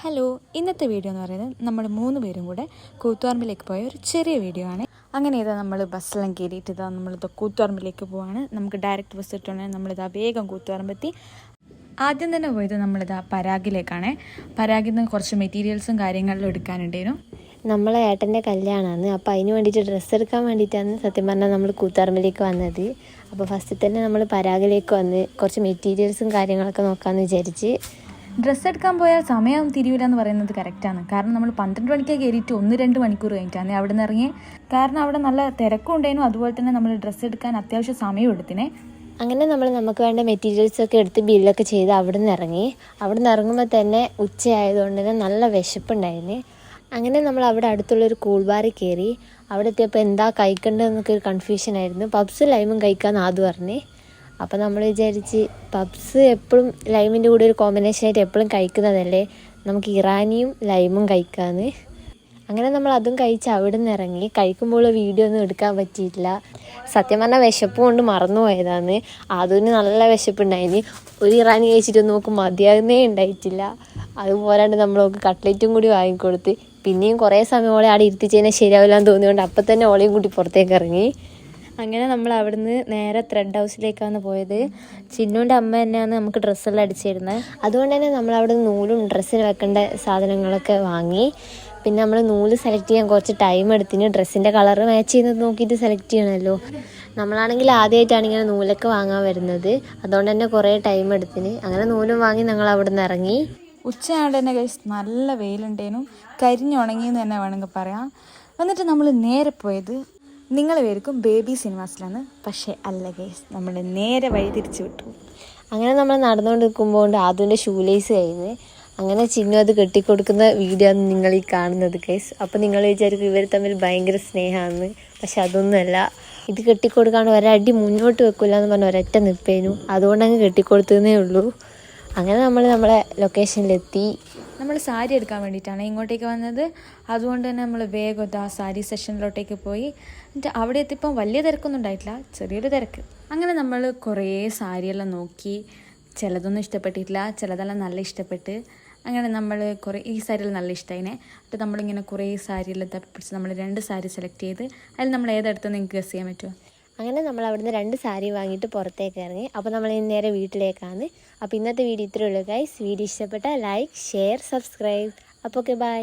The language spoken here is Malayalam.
ഹലോ, ഇന്നത്തെ വീഡിയോ എന്ന് പറയുന്നത് നമ്മൾ 3 പേരും കൂടെ കൂത്തുപറമ്പിലേക്ക് പോയ ഒരു ചെറിയ വീഡിയോ ആണ്. അങ്ങനെ ഇതാ നമ്മൾ ബസ്സെല്ലാം കയറിയിട്ട് നമ്മളിത് കൂത്തുപറമ്പിലേക്ക് പോവാണ്. നമുക്ക് ഡയറക്റ്റ് ബസ് ഇട്ടുണ്ടെങ്കിൽ നമ്മളിതാ വേഗം കൂത്തുപറമ്പെത്തി. ആദ്യം തന്നെ പോയത് നമ്മളിതാ പരാഗിലേക്കാണ്. പരാഗിൽ നിന്ന് കുറച്ച് മെറ്റീരിയൽസും കാര്യങ്ങളിലും എടുക്കാനുണ്ടായിരുന്നു. നമ്മളെ ഏട്ടൻ്റെ കല്യാണമാണ്. അപ്പോൾ അതിന് വേണ്ടിയിട്ട് ഡ്രസ്സ് എടുക്കാൻ വേണ്ടിയിട്ടാണ് സത്യം പറഞ്ഞാൽ നമ്മൾ കൂത്തുപറമ്പിലേക്ക് വന്നത്. അപ്പോൾ ഫസ്റ്റിൽ തന്നെ നമ്മൾ പരാഗിലേക്ക് വന്ന് കുറച്ച് മെറ്റീരിയൽസും കാര്യങ്ങളൊക്കെ നോക്കാമെന്ന് വിചാരിച്ച്. ഡ്രസ്സ് എടുക്കാൻ പോയാൽ സമയം തിരിയില്ല എന്ന് പറയുന്നത് കറക്റ്റാണ്. കാരണം നമ്മൾ 12 മണിക്ക് കയറിയിട്ട് 1-2 മണിക്കൂർ കഴിഞ്ഞിട്ടാണ് അവിടെ നിന്ന് ഇറങ്ങി. കാരണം അവിടെ നല്ല തിരക്കും ഉണ്ടായിരുന്നു. അതുപോലെ തന്നെ നമ്മൾ ഡ്രസ്സ് എടുക്കാൻ അത്യാവശ്യം സമയം എടുത്തിനെ. അങ്ങനെ നമുക്ക് വേണ്ട മെറ്റീരിയൽസൊക്കെ എടുത്ത് ബില്ലൊക്കെ ചെയ്ത് അവിടെ നിന്ന് ഇറങ്ങി. അവിടെ നിന്ന് ഇറങ്ങുമ്പോൾ തന്നെ ഉച്ചയായതുകൊണ്ട് തന്നെ നല്ല വിശപ്പുണ്ടായിരുന്നു. അങ്ങനെ നമ്മൾ അവിടെ അടുത്തുള്ളൊരു കൂൾ ബാറിൽ കയറി. അവിടെ എത്തിയപ്പോൾ എന്താ കഴിക്കേണ്ടതെന്നൊക്കെ ഒരു കൺഫ്യൂഷനായിരുന്നു. പബ്സ് ലൈമും കഴിക്കാമെന്ന് ആദ്യം പറഞ്ഞേ. അപ്പോൾ നമ്മൾ വിചാരിച്ച് പബ്സ് എപ്പോഴും ലൈമിൻ്റെ കൂടെ ഒരു കോമ്പിനേഷനായിട്ട് എപ്പോഴും കഴിക്കുന്നതല്ലേ, നമുക്ക് ഇറാനിയും ലൈമും കഴിക്കാമെന്ന്. അങ്ങനെ നമ്മൾ അതും കഴിച്ച് അവിടെ നിന്ന് ഇറങ്ങി. കഴിക്കുമ്പോൾ വീഡിയോ ഒന്നും എടുക്കാൻ പറ്റിയിട്ടില്ല. സത്യം പറഞ്ഞാൽ വിശപ്പ് കൊണ്ട് മറന്നു പോയതാണ്. അതിന് നല്ല വിശപ്പുണ്ടായിന്. ഒരു ഇറാനി കഴിച്ചിട്ട് നോക്കും മതിയാകുന്നേ ഉണ്ടായിട്ടില്ല. അതുപോലാണ്ട് നമ്മളൊക്കെ കട്ട്ലറ്റും കൂടി വാങ്ങിക്കൊടുത്ത്. പിന്നെയും കുറേ സമയം ഓളെ അവിടെ ഇരുത്തിച്ചതിനെ ശരിയാവില്ലാന്ന് തോന്നിയോണ്ട് അപ്പം തന്നെ ഓളെയും കൂട്ടി പുറത്തേക്ക് ഇറങ്ങി. അങ്ങനെ നമ്മൾ അവിടുന്ന് നേരെ ത്രെഡ് ഹൗസിലേക്കാണ് പോയത്. ചിന്നുവിൻ്റെ അമ്മ തന്നെയാണ് നമുക്ക് ഡ്രസ്സെല്ലാം അടിച്ചു തരുന്നത്. അതുകൊണ്ട് തന്നെ നമ്മൾ അവിടെ നൂലും ഡ്രസ്സിന് വെക്കേണ്ട സാധനങ്ങളൊക്കെ വാങ്ങി. പിന്നെ നമ്മൾ നൂല് സെലക്ട് ചെയ്യാൻ കുറച്ച് ടൈം എടുത്തിന്. ഡ്രസ്സിൻ്റെ കളറ് മാച്ച് ചെയ്യുന്നത് നോക്കിയിട്ട് സെലക്ട് ചെയ്യണമല്ലോ. നമ്മളാണെങ്കിൽ ആദ്യമായിട്ടാണ് ഇങ്ങനെ നൂലൊക്കെ വാങ്ങാൻ വരുന്നത്. അതുകൊണ്ട് തന്നെ കുറേ ടൈം എടുത്തിന്. അങ്ങനെ നൂലും വാങ്ങി ഞങ്ങൾ അവിടെ നിന്ന് ഇറങ്ങി. ഉച്ചയാണ്ട് തന്നെ നല്ല വെയിലുണ്ടേനും, കരിഞ്ഞുണങ്ങിയെന്ന് തന്നെ വേണമെങ്കിൽ പറയാം. എന്നിട്ട് നമ്മൾ നേരെ പോയത് നിങ്ങൾ പേർക്കും ബേബി സിനിമാസിലാണ്. പക്ഷേ അല്ല ഗൈസ്, നമ്മൾ നേരെ വഴി തിരിച്ചു വിട്ടു. അങ്ങനെ നമ്മൾ നടന്നുകൊണ്ട് നിൽക്കുമ്പോൾ അതിൻ്റെ ഷൂ ലേസ് കഴിഞ്ഞ്. അങ്ങനെ ചിന്നു അത് കെട്ടിക്കൊടുക്കുന്ന വീഡിയോ ആണ് നിങ്ങൾ ഈ കാണുന്നത് ഗൈസ്. അപ്പോൾ നിങ്ങൾ വിചാരിക്കും ഇവർ തമ്മിൽ ഭയങ്കര സ്നേഹമാണെന്ന്. പക്ഷെ അതൊന്നുമല്ല. ഇത് കെട്ടിക്കൊടുക്കാണ്ട് ഒരടി മുന്നോട്ട് വെക്കില്ല എന്ന് പറഞ്ഞ ഒരൊറ്റ നിൽപ്പേനു. അതുകൊണ്ട് അങ്ങ് കെട്ടിക്കൊടുത്തതേ ഉള്ളൂ. അങ്ങനെ നമ്മളെ ലൊക്കേഷനിലെത്തി. നമ്മൾ സാരി എടുക്കാൻ വേണ്ടിയിട്ടാണ് ഇങ്ങോട്ടേക്ക് വന്നത്. അതുകൊണ്ട് തന്നെ നമ്മൾ വേഗം ആ സാരി സെഷനിലോട്ടേക്ക് പോയി. എന്നിട്ട് അവിടെ എത്തിയപ്പം വലിയ തിരക്കൊന്നും ഉണ്ടായിട്ടില്ല, ചെറിയൊരു തിരക്ക്. അങ്ങനെ നമ്മൾ കുറേ സാരിയെല്ലാം നോക്കി. ചിലതൊന്നും ഇഷ്ടപ്പെട്ടിട്ടില്ല, ചിലതെല്ലാം നല്ല ഇഷ്ടപ്പെട്ട്. അങ്ങനെ നമ്മൾ ഈ സാരിയെല്ലാം നല്ല ഇഷ്ടമായിനെ. എന്നിട്ട് നമ്മളിങ്ങനെ കുറേ സാരിയെല്ലാം തപ്പിപ്പിടിച്ച് നമ്മൾ 2 സാരി സെലക്ട് ചെയ്ത് അതിൽ നമ്മൾ ഏതെടുത്തെന്ന് നിങ്ങൾക്ക് ഗസ് ചെയ്യാൻ പറ്റുമോ? അങ്ങനെ നമ്മൾ അവിടുന്ന് 2 സാരി വാങ്ങിയിട്ട് പുറത്തേക്ക് ഇറങ്ങി. അപ്പോൾ നമ്മൾ നേരെ വീട്ടിലേക്കാണ്. അപ്പോൾ ഇന്നത്തെ വീഡിയോ ഇത്രയേ ഉള്ളൂ ഗൈസ്. വീഡിയോ ഇഷ്ടപ്പെട്ടാൽ ലൈക്ക്, ഷെയർ, സബ്സ്ക്രൈബ്. അപ്പോൾ ഓക്കെ, ബൈ.